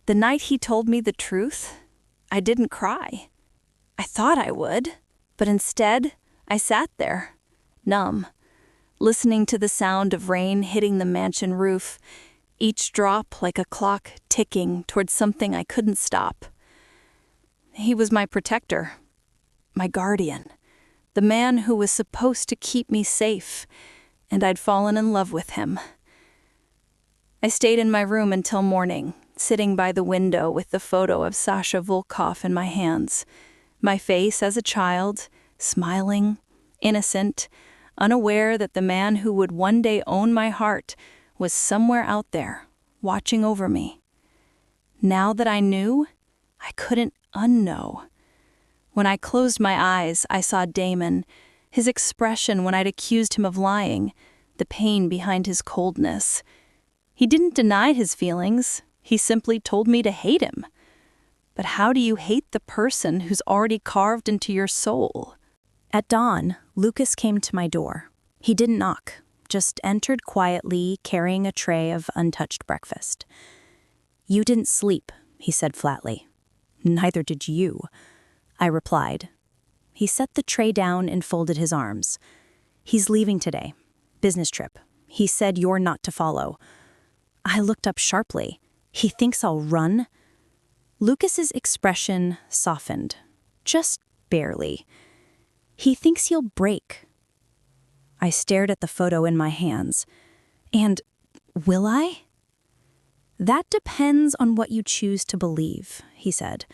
The night he told me the truth, I didn't cry. I thought I would, but instead, I sat there, numb, listening to the sound of rain hitting the mansion roof, each drop like a clock ticking towards something I couldn't stop. He was my protector, my guardian, the man who was supposed to keep me safe, and I'd fallen in love with him. I stayed in my room until morning, sitting by the window with the photo of Sasha Volkov in my hands, my face as a child, smiling, innocent, unaware that the man who would one day own my heart was somewhere out there, watching over me. Now that I knew, I couldn't unknow. When I closed my eyes, I saw Damon, his expression when I'd accused him of lying, the pain behind his coldness. He didn't deny his feelings, he simply told me to hate him. But how do you hate the person who's already carved into your soul? At dawn, Lucas came to my door. He didn't knock, just entered quietly, carrying a tray of untouched breakfast. "You didn't sleep," he said flatly. "Neither did you," I replied. He set the tray down and folded his arms. "He's leaving today. Business trip. He said you're not to follow." I looked up sharply. "He thinks I'll run?" Lucas's expression softened, just barely. "He thinks he'll break." I stared at the photo in my hands. "And will I?" "That depends on what you choose to believe," he said.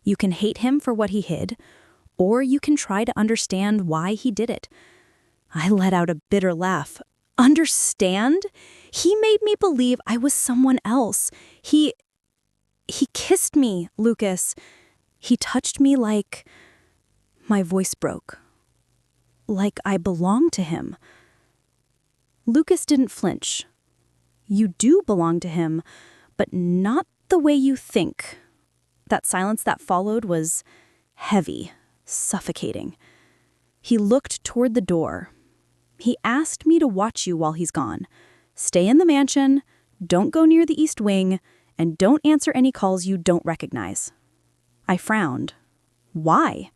"You can hate him for what he hid, or you can try to understand why he did it." I let out a bitter laugh. "Understand? He made me believe I was someone else. He kissed me, Lucas. He touched me like..." My voice broke. "Like I belonged to him." Lucas didn't flinch. "You do belong to him, but not the way you think." That silence that followed was heavy, suffocating. He looked toward the door. "He asked me to watch you while he's gone. Stay in the mansion, don't go near the East Wing, and don't answer any calls you don't recognize." I frowned. "Why?"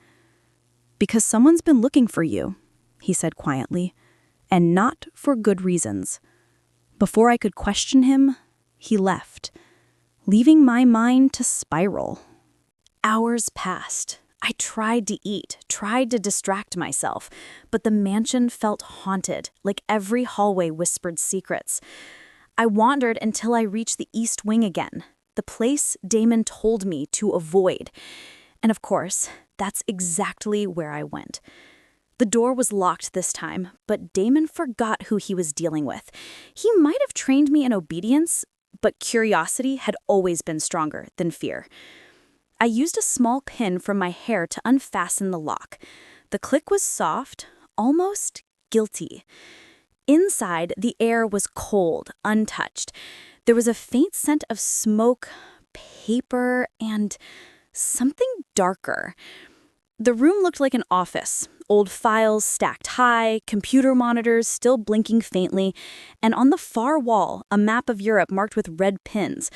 "Because someone's been looking for you," he said quietly, "and not for good reasons." Before I could question him, he left, leaving my mind to spiral. Hours passed. I tried to eat, tried to distract myself, but the mansion felt haunted, like every hallway whispered secrets. I wandered until I reached the East Wing again, the place Damon told me to avoid. And of course, that's exactly where I went. The door was locked this time, but Damon forgot who he was dealing with. He might have trained me in obedience, but curiosity had always been stronger than fear. I used a small pin from my hair to unfasten the lock. The click was soft, almost guilty. Inside, the air was cold, untouched. There was a faint scent of smoke, paper, and something darker. The room looked like an office. Old files stacked high, computer monitors still blinking faintly, and on the far wall, a map of Europe marked with red pins.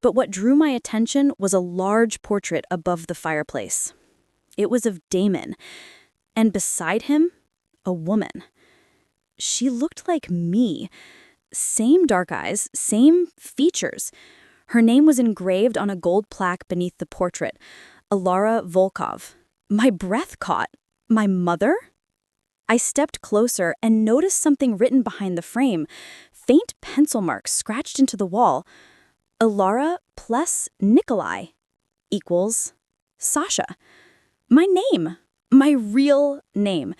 But what drew my attention was a large portrait above the fireplace. It was of Damon, and beside him, a woman. She looked like me. Same dark eyes, same features. Her name was engraved on a gold plaque beneath the portrait, Amira Volkov. My breath caught. My mother? I stepped closer and noticed something written behind the frame, faint pencil marks scratched into the wall. Alara plus Nikolai equals Sasha. My name. My real name.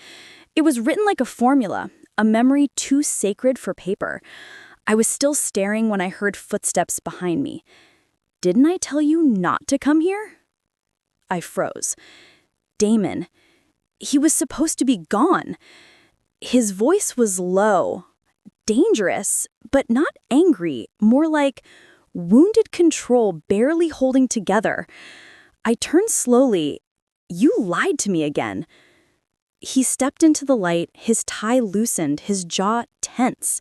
It was written like a formula, a memory too sacred for paper. I was still staring when I heard footsteps behind me. "Didn't I tell you not to come here?" I froze. Damon. He was supposed to be gone. His voice was low, dangerous, but not angry, more like wounded control barely holding together. I turned slowly. "You lied to me again." He stepped into the light, his tie loosened, his jaw tense.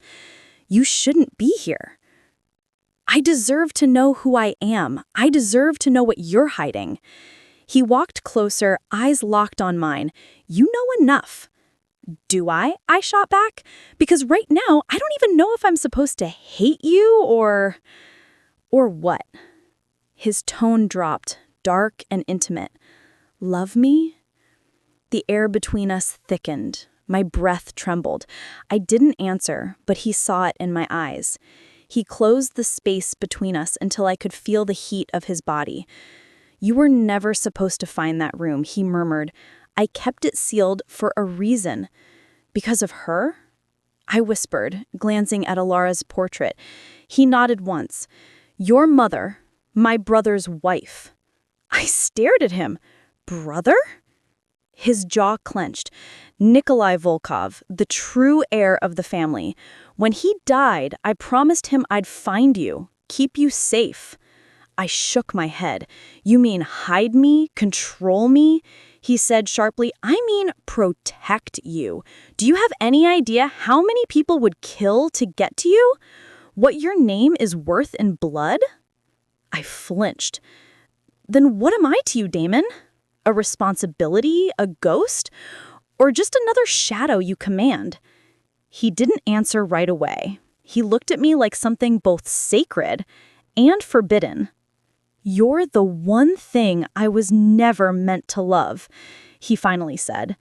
"You shouldn't be here." I deserve to know who I am. I deserve to know what you're hiding. He walked closer, eyes locked on mine. You know enough. Do I? I shot back. Because right now, I don't even know if I'm supposed to hate you or what. His tone dropped, dark and intimate. Love me? The air between us thickened. My breath trembled. I didn't answer, but he saw it in my eyes. He closed the space between us until I could feel the heat of his body. You were never supposed to find that room, he murmured. I kept it sealed for a reason. Because of her? I whispered, glancing at Alara's portrait. He nodded once. Your mother, my brother's wife. I stared at him. Brother? His jaw clenched. Nikolai Volkov, the true heir of the family. When he died, I promised him I'd find you, keep you safe. I shook my head. You mean hide me, control me? He said sharply, I mean protect you. Do you have any idea how many people would kill to get to you? What your name is worth in blood? I flinched. Then what am I to you, Damon? A responsibility, a ghost, or just another shadow you command? He didn't answer right away. He looked at me like something both sacred and forbidden. You're the one thing I was never meant to love, he finally said.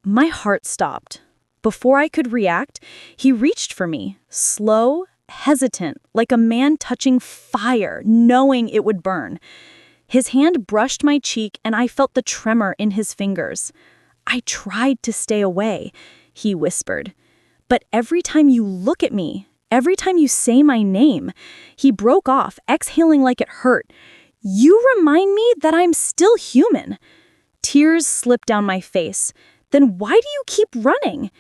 My heart stopped. Before I could react, he reached for me, slow, hesitant, like a man touching fire, knowing it would burn. His hand brushed my cheek and I felt the tremor in his fingers. I tried to stay away, he whispered. But every time you look at me, every time you say my name, he broke off, exhaling like it hurt. You remind me that I'm still human. Tears slipped down my face. Then why do you keep running?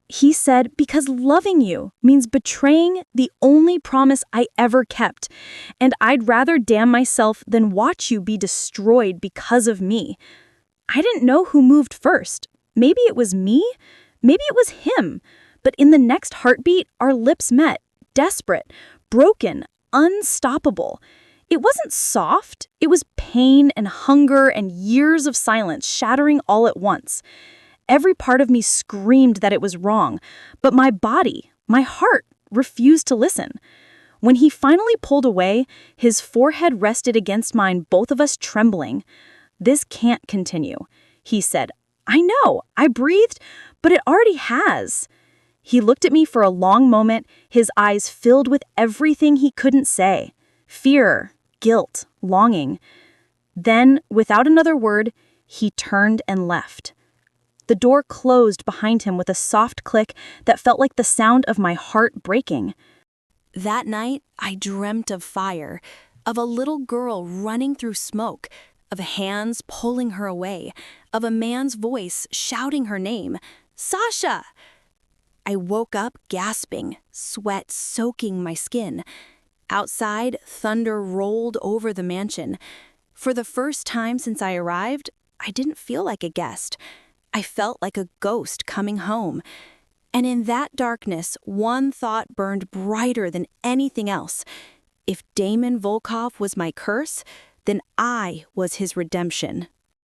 He said, because loving you means betraying the only promise I ever kept, and I'd rather damn myself than watch you be destroyed because of me. I didn't know who moved first. Maybe it was me, maybe it was him, but in the next heartbeat, our lips met, desperate, broken, unstoppable. It wasn't soft, it was pain and hunger and years of silence shattering all at once. Every part of me screamed that it was wrong, but my body, my heart, refused to listen. When he finally pulled away, his forehead rested against mine, both of us trembling. This can't continue, he said. I know, I breathed, but it already has. He looked at me for a long moment, his eyes filled with everything he couldn't say. Fear, guilt, longing. Then, without another word, he turned and left. The door closed behind him with a soft click that felt like the sound of my heart breaking. That night, I dreamt of fire, of a little girl running through smoke, of hands pulling her away, of a man's voice shouting her name, Sasha! I woke up gasping, sweat soaking my skin. Outside, thunder rolled over the mansion. For the first time since I arrived, I didn't feel like a guest. I felt like a ghost coming home. And in that darkness, one thought burned brighter than anything else. If Damon Volkov was my curse, then I was his redemption.